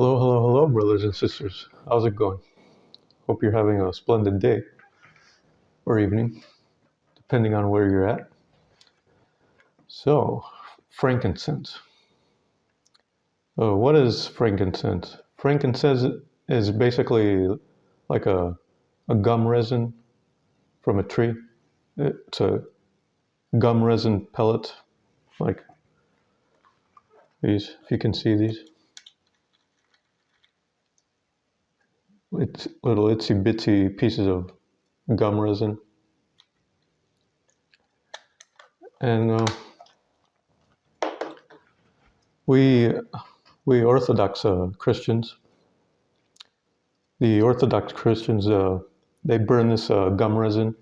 Hello, hello, hello, brothers and sisters. How's it going? Hope you're having a splendid day or evening, depending on where you're at. So, frankincense. What is frankincense? Frankincense is basically like a gum resin from a tree. It's a gum resin pellet, like these, if you can see these. It's little itsy bitsy pieces of gum resin. And we Orthodox Christians, they burn this gum resin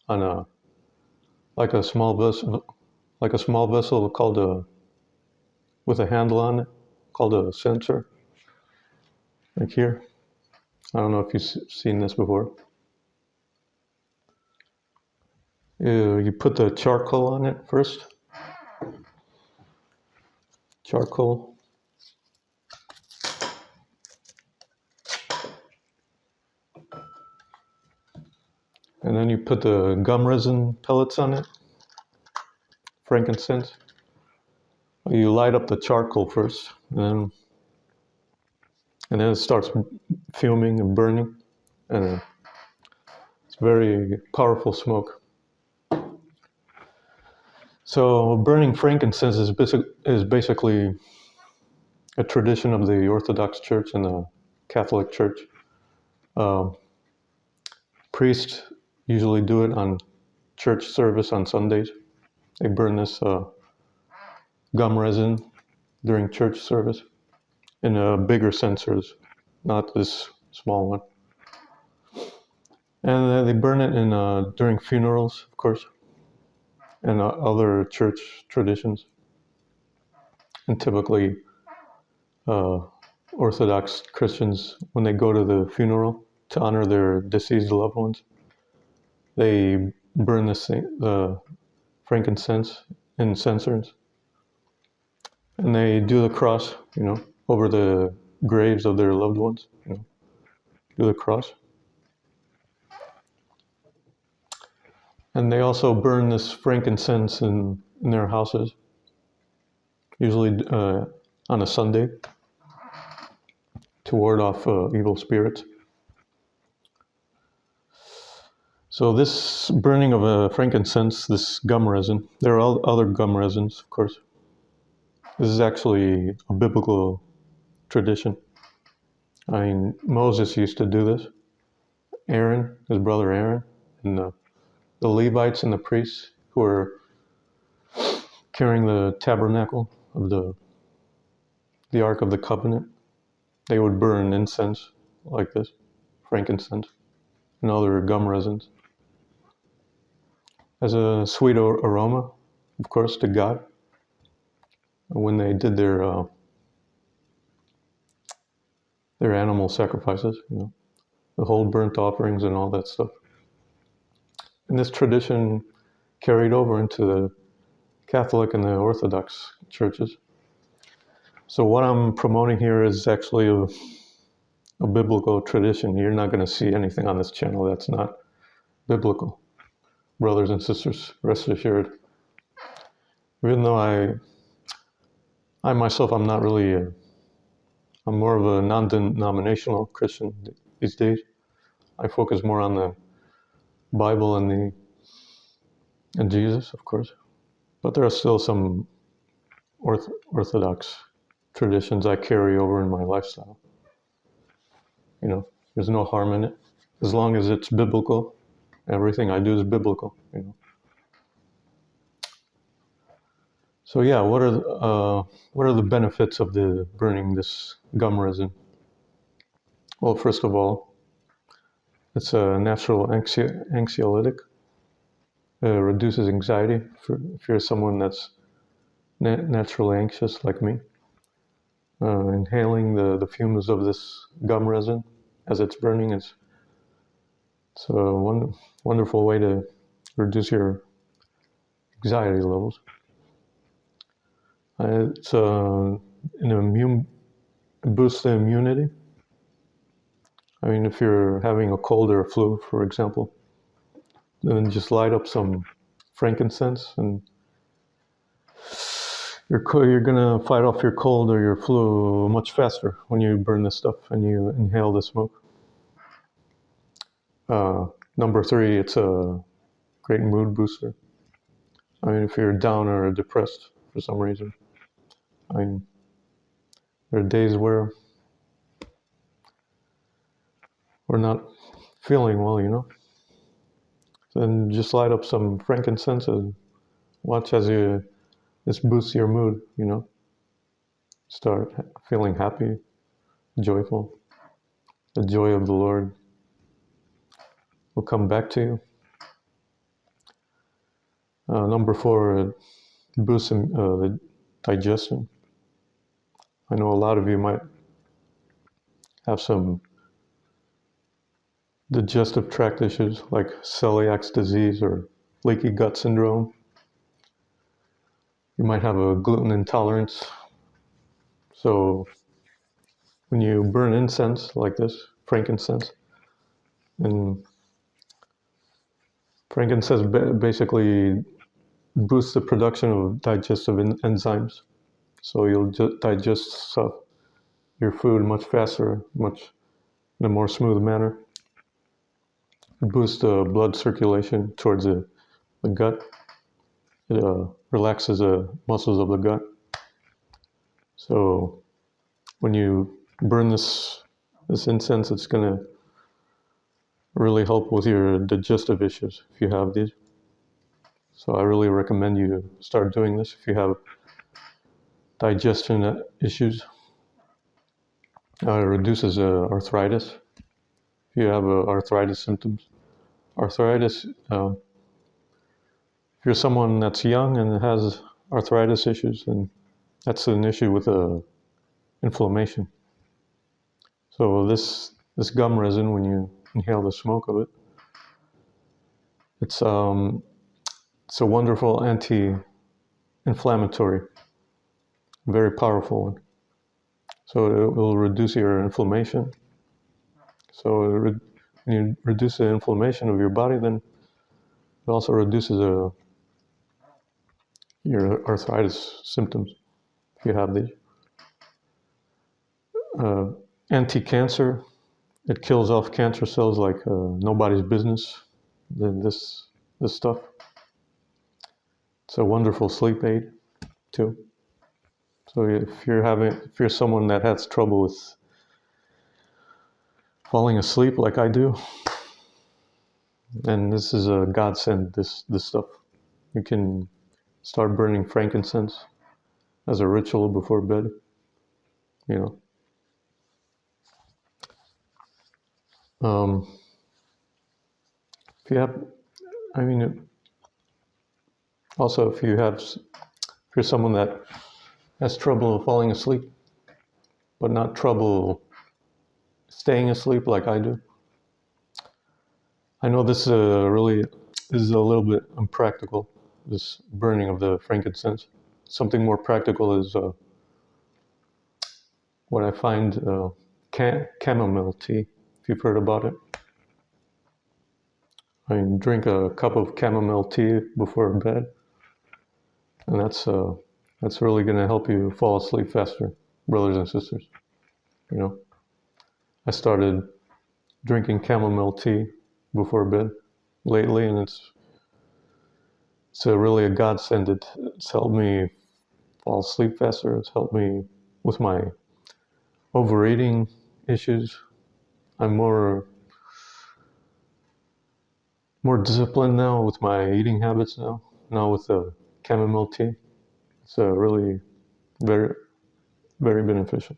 on a small vessel called with a handle on it, called a censer, like here. I don't know if you've seen this before. You put the charcoal on it first. Charcoal. And then you put the gum resin pellets on it, frankincense. You light up the charcoal first, and then it starts fuming and burning, and it's very powerful smoke. So burning frankincense is basically a tradition of the Orthodox Church and the Catholic Church. Priests usually do it on church service on Sundays. They burn this gum resin during church service in bigger censers, not this small one. And they burn it during funerals, of course, and other church traditions. And typically, Orthodox Christians, when they go to the funeral to honor their deceased loved ones, they burn the frankincense in censers. And they do the cross, over the graves of their loved ones, do the cross. And they also burn this frankincense in their houses, usually on a Sunday, to ward off evil spirits. So this burning of frankincense, this gum resin, there are other gum resins, of course. This is actually a biblical tradition. I mean, Moses used to do this. Aaron, his brother Aaron, and the Levites and the priests who were carrying the tabernacle of the Ark of the Covenant, they would burn incense like this, frankincense, and other gum resins, as a sweet aroma, of course, to God. When they did their animal sacrifices, the whole burnt offerings and all that stuff. And this tradition carried over into the Catholic and the Orthodox churches. So what I'm promoting here is actually a biblical tradition. You're not going to see anything on this channel that's not biblical. Brothers and sisters, rest assured. Even though I myself, I'm not really, I'm more of a non-denominational Christian these days. I focus more on the Bible and Jesus, of course. But there are still some Orthodox traditions I carry over in my lifestyle. There's no harm in it. As long as it's biblical, everything I do is biblical, So yeah, what are the benefits of the burning this gum resin? Well, first of all, it's a natural anxiolytic. Reduces anxiety if you're someone that's naturally anxious like me. Inhaling the fumes of this gum resin as it's burning it's a wonderful way to reduce your anxiety levels. It's an boosts the immunity. I mean, if you're having a cold or a flu, for example, then just light up some frankincense, and you're gonna fight off your cold or your flu much faster when you burn this stuff and you inhale the smoke. Number 3, it's a great mood booster. I mean, if you're down or depressed for some reason, I mean, there are days where we're not feeling well, you know. Then just light up some frankincense and watch as this boosts your mood, you know. Start feeling happy, joyful. The joy of the Lord will come back to you. Number 4, it boosts the digestion. I know a lot of you might have some digestive tract issues like celiac disease or leaky gut syndrome. You might have a gluten intolerance. So when you burn incense like this, frankincense, and frankincense basically boosts the production of digestive enzymes. So you'll digest your food much faster, much in a more smooth manner. It boosts the blood circulation towards the gut. It relaxes the muscles of the gut. So when you burn this incense, it's going to really help with your digestive issues if you have these. So I really recommend you start doing this if you have digestion issues. It reduces arthritis. If you have arthritis symptoms. Arthritis, if you're someone that's young and has arthritis issues, then that's an issue with inflammation. So this gum resin, when you inhale the smoke of it, it's a wonderful anti-inflammatory, very powerful one. So it will reduce your inflammation. So when you reduce the inflammation of your body, then it also reduces your arthritis symptoms if you have these. Anti-cancer, it kills off cancer cells like nobody's business. Then this stuff. It's a wonderful sleep aid too. So if you're someone that has trouble with falling asleep like I do, then this is a godsend. This stuff. You can start burning frankincense as a ritual before bed. You know. If you have, I mean, also if you're someone that has trouble falling asleep, but not trouble staying asleep like I do. I know this is a little bit impractical, this burning of the frankincense. Something more practical is what I find chamomile tea, if you've heard about it. I mean, drink a cup of chamomile tea before bed, and that's really going to help you fall asleep faster, brothers and sisters. You know, I started drinking chamomile tea before bed lately, and it's really a godsend. It's helped me fall asleep faster. It's helped me with my overeating issues. I'm more disciplined now with my eating habits now with the chamomile tea. It's really very, very beneficial.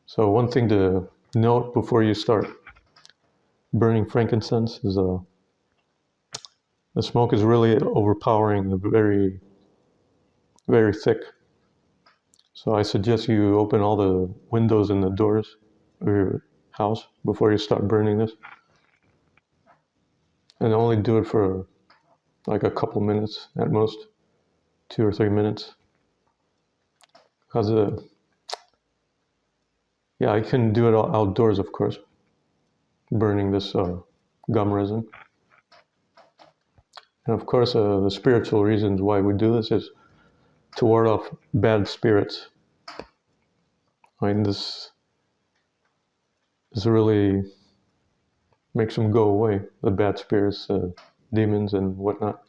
So one thing to note before you start burning frankincense is the smoke is really overpowering, very, very thick. So I suggest you open all the windows and the doors of your house before you start burning this. And only do it for like a couple minutes at most, 2 or 3 minutes. Because Yeah, I can do it outdoors, of course, burning this gum resin. And of course, the spiritual reasons why we do this is to ward off bad spirits. I mean, this really makes them go away, the bad spirits, demons, and whatnot.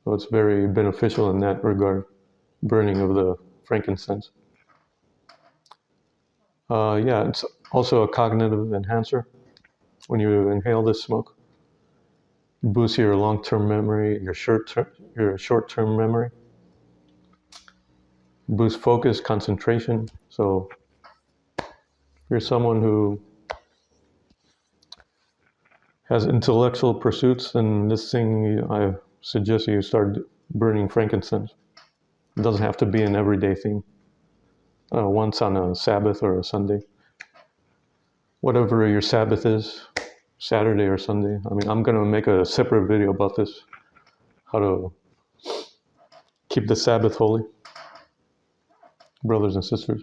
So it's very beneficial in that regard, burning of the frankincense. Yeah, it's also a cognitive enhancer. When you inhale this smoke, boosts your long-term memory, your short-term memory, boosts focus, concentration. So if you're someone who has intellectual pursuits, then this thing, I suggest you start burning frankincense. It doesn't have to be an everyday thing. Once on a Sabbath or a Sunday. Whatever your Sabbath is, Saturday or Sunday. I mean, I'm going to make a separate video about this, how to keep the Sabbath holy, brothers and sisters.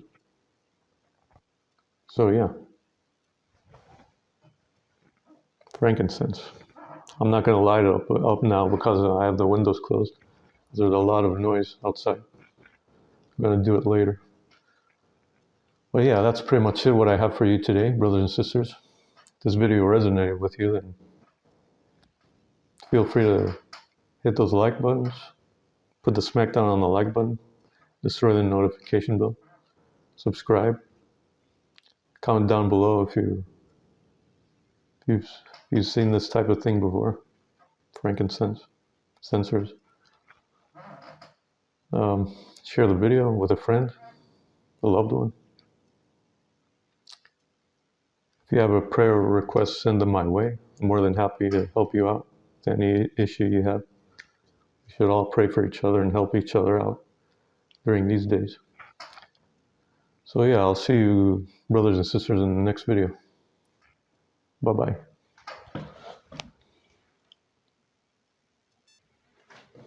So yeah, frankincense. I'm not going to light it up now because I have the windows closed. There's a lot of noise outside. I'm going to do it later. But yeah, that's pretty much it, what I have for you today, brothers and sisters. If this video resonated with you, then feel free to hit those like buttons, put the smack down on the like button, destroy the notification bell, subscribe, comment down below if you've seen this type of thing before, frankincense, censers. Share the video with a friend, a loved one. If you have a prayer request, send them my way. I'm more than happy to help you out with any issue you have. We should all pray for each other and help each other out during these days. So yeah, I'll see you, brothers and sisters, in the next video. Bye-bye.